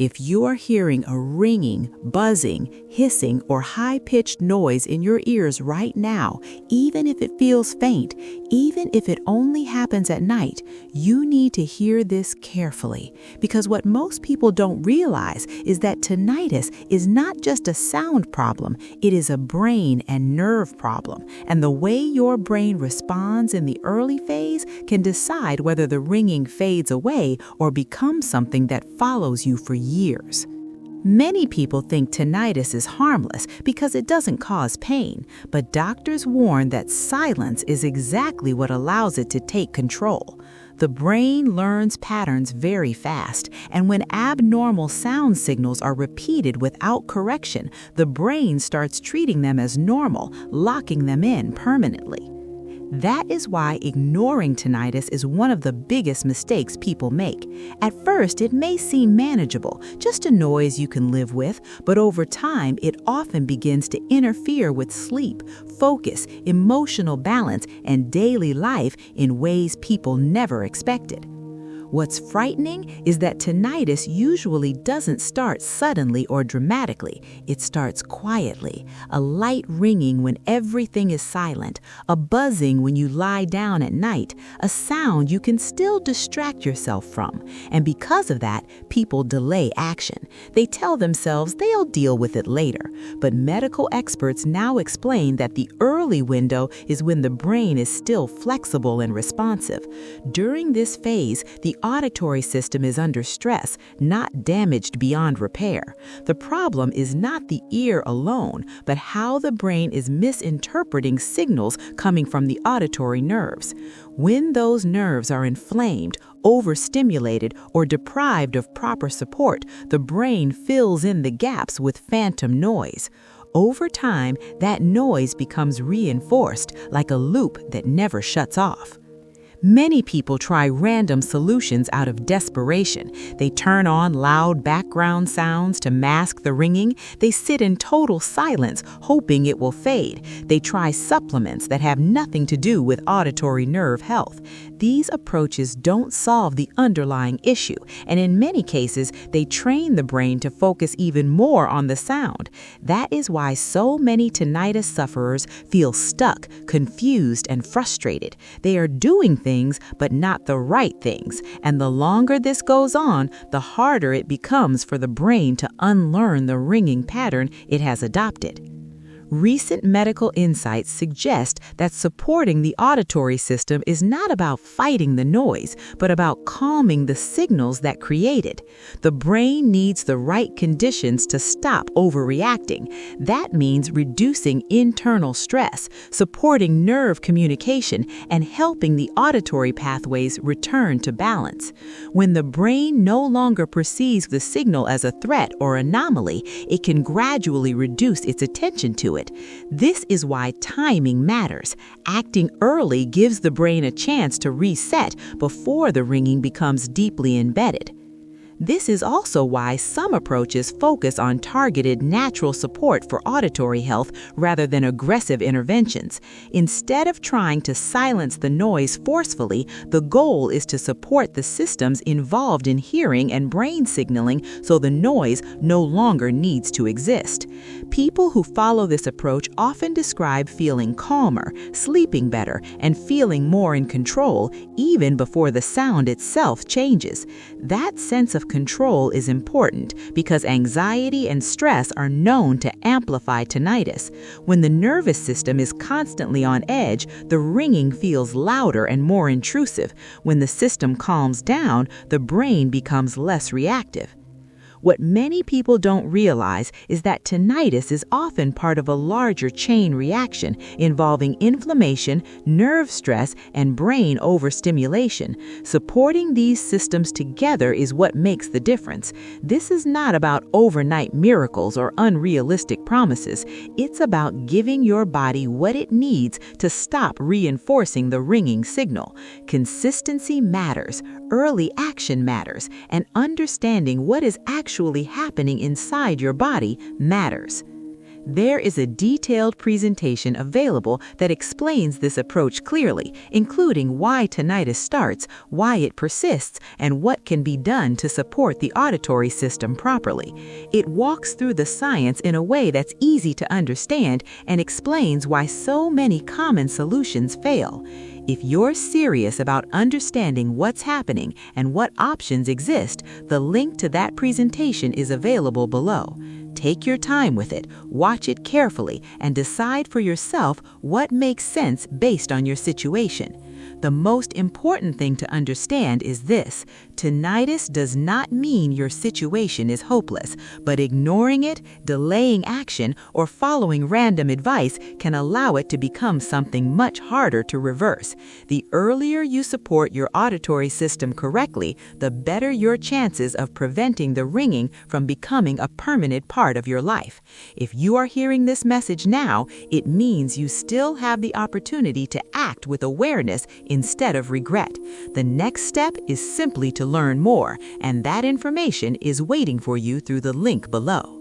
If you're hearing a ringing, buzzing, hissing, or high-pitched noise in your ears right now, even if it feels faint, even if it only happens at night, you need to hear this carefully. Because what most people don't realize is that tinnitus is not just a sound problem, it is a brain and nerve problem. And the way your brain responds in the early phase can decide whether the ringing fades away or becomes something that follows you for years. Many people think tinnitus is harmless because it doesn't cause pain, but doctors warn that silence is exactly what allows it to take control. The brain learns patterns very fast, and when abnormal sound signals are repeated without correction, the brain starts treating them as normal, locking them in permanently. That is why ignoring tinnitus is one of the biggest mistakes people make. At first, it may seem manageable, just a noise you can live with, but over time, it often begins to interfere with sleep, focus, emotional balance, and daily life in ways people never expected. What's frightening is that tinnitus usually doesn't start suddenly or dramatically. It starts quietly, a light ringing when everything is silent, a buzzing when you lie down at night, a sound you can still distract yourself from. And because of that, people delay action. They tell themselves they'll deal with it later. But medical experts now explain that the early window is when the brain is still flexible and responsive. During this phase, the auditory system is under stress, not damaged beyond repair. The problem is not the ear alone, but how the brain is misinterpreting signals coming from the auditory nerves. When those nerves are inflamed, overstimulated, or deprived of proper support, the brain fills in the gaps with phantom noise. Over time, that noise becomes reinforced, like a loop that never shuts off. Many people try random solutions out of desperation. They turn on loud background sounds to mask the ringing. They sit in total silence, hoping it will fade. They try supplements that have nothing to do with auditory nerve health. These approaches don't solve the underlying issue, and in many cases, they train the brain to focus even more on the sound. That is why so many tinnitus sufferers feel stuck, confused, and frustrated. They are doing things but not the right things. And the longer this goes on, the harder it becomes for the brain to unlearn the ringing pattern it has adopted. Recent medical insights suggest that supporting the auditory system is not about fighting the noise, but about calming the signals that create it. The brain needs the right conditions to stop overreacting. That means reducing internal stress, supporting nerve communication, and helping the auditory pathways return to balance. When the brain no longer perceives the signal as a threat or anomaly, it can gradually reduce its attention to it. This is why timing matters. Acting early gives the brain a chance to reset before the ringing becomes deeply embedded. This is also why some approaches focus on targeted natural support for auditory health rather than aggressive interventions. Instead of trying to silence the noise forcefully, the goal is to support the systems involved in hearing and brain signaling so the noise no longer needs to exist. People who follow this approach often describe feeling calmer, sleeping better, and feeling more in control even before the sound itself changes. That sense of control is important because anxiety and stress are known to amplify tinnitus. When the nervous system is constantly on edge, the ringing feels louder and more intrusive. When the system calms down, the brain becomes less reactive. What many people don't realize is that tinnitus is often part of a larger chain reaction involving inflammation, nerve stress, and brain overstimulation. Supporting these systems together is what makes the difference. This is not about overnight miracles or unrealistic promises. It's about giving your body what it needs to stop reinforcing the ringing signal. Consistency matters, early action matters, and understanding what is actually happening inside your body matters. There is a detailed presentation available that explains this approach clearly, including why tinnitus starts, why it persists, and what can be done to support the auditory system properly. It walks through the science in a way that's easy to understand and explains why so many common solutions fail. If you're serious about understanding what's happening and what options exist, the link to that presentation is available below. Take your time with it, watch it carefully, and decide for yourself what makes sense based on your situation. The most important thing to understand is this: tinnitus does not mean your situation is hopeless, but ignoring it, delaying action, or following random advice can allow it to become something much harder to reverse. The earlier you support your auditory system correctly, the better your chances of preventing the ringing from becoming a permanent part of your life. If you are hearing this message now, it means you still have the opportunity to act with awareness instead of regret. The next step is simply to learn more, and that information is waiting for you through the link below.